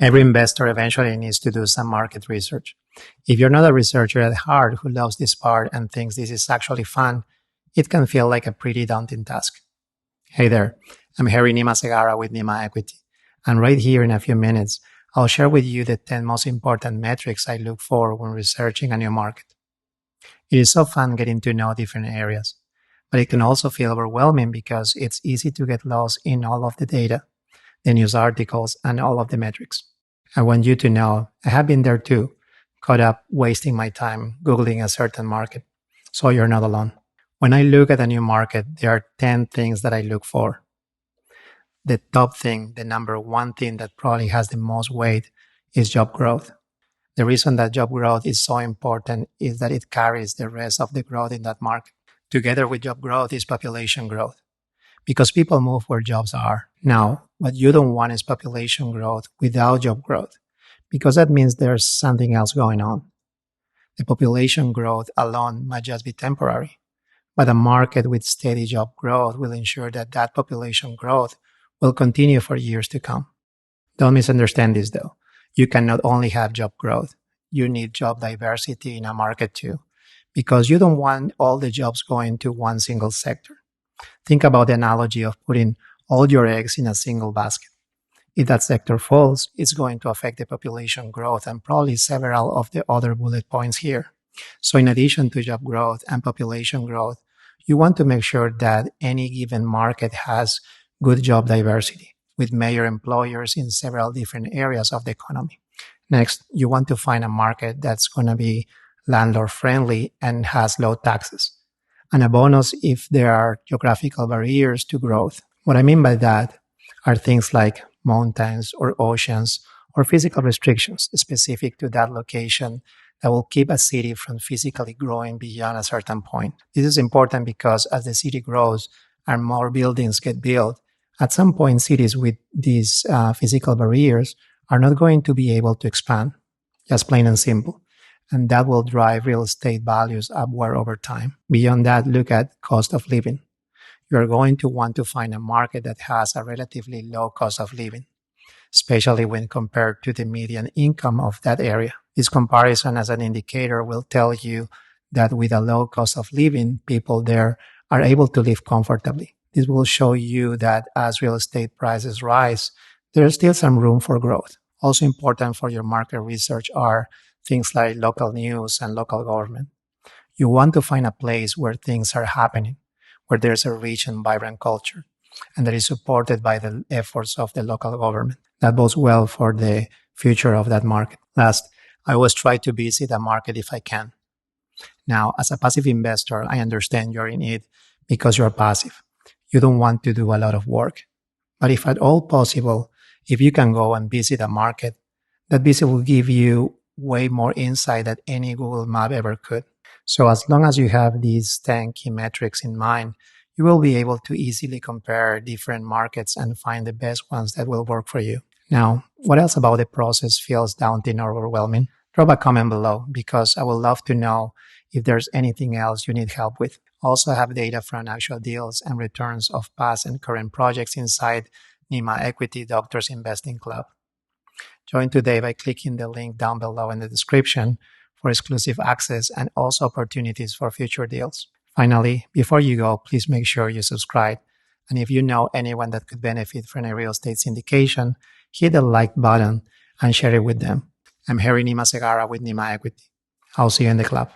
Every investor eventually needs to do some market research. If you're not a researcher at heart who loves this part and thinks this is actually fun, it can feel like a pretty daunting task. Hey there, I'm Nima ZEGARRA with Nima Equity. And right here in a few minutes, I'll share with you the 10 most important metrics I look for when researching a new market. It is so fun getting to know different areas, but it can also feel overwhelming because it's easy to get lost in all of the data, the news articles, and all of the metrics. I want you to know I have been there too, caught up wasting my time Googling a certain market. So you're not alone. When I look at a new market, there are 10 things that I look for. The top thing, the number one thing that probably has the most weight is job growth. The reason that job growth is so important is that it carries the rest of the growth in that market. Together with job growth is population growth, because people move where jobs are. Now, what you don't want is population growth without job growth, because that means there's something else going on. The population growth alone might just be temporary, but a market with steady job growth will ensure that that population growth will continue for years to come. Don't misunderstand this though. You can not only have job growth, you need job diversity in a market too, because you don't want all the jobs going to one single sector. Think about the analogy of putting all your eggs in a single basket. If that sector falls, it's going to affect the population growth and probably several of the other bullet points here. So in addition to job growth and population growth, you want to make sure that any given market has good job diversity with major employers in several different areas of the economy. Next, you want to find a market that's going to be landlord friendly and has low taxes, and a bonus if there are geographical barriers to growth. What I mean by that are things like mountains or oceans or physical restrictions specific to that location that will keep a city from physically growing beyond a certain point. This is important because as the city grows and more buildings get built, at some point cities with these physical barriers are not going to be able to expand, just plain and simple. And that will drive real estate values upward over time. Beyond that, look at cost of living. You're going to want to find a market that has a relatively low cost of living, especially when compared to the median income of that area. This comparison as an indicator will tell you that with a low cost of living, people there are able to live comfortably. This will show you that as real estate prices rise, there's still some room for growth. Also important for your market research are things like local news and local government. You want to find a place where things are happening, where there's a rich and vibrant culture, and that is supported by the efforts of the local government. That bodes well for the future of that market. Last, I always try to visit the market if I can. Now, as a passive investor, I understand you're in it because you're passive. You don't want to do a lot of work. But if at all possible, if you can go and visit a market, that visit will give you way more insight than any Google map ever could. So as long as you have these 10 key metrics in mind, you will be able to easily compare different markets and find the best ones that will work for you. Now, what else about the process feels daunting or overwhelming? Drop a comment below because I would love to know if there's anything else you need help with. Also have data from actual deals and returns of past and current projects inside Nima Equity Doctors Investing Club. Join today by clicking the link down below in the description for exclusive access and also opportunities for future deals. Finally, before you go, please make sure you subscribe. And if you know anyone that could benefit from a real estate syndication, hit the like button and share it with them. I'm Nima ZEGARRA with Nima Equity. I'll see you in the club.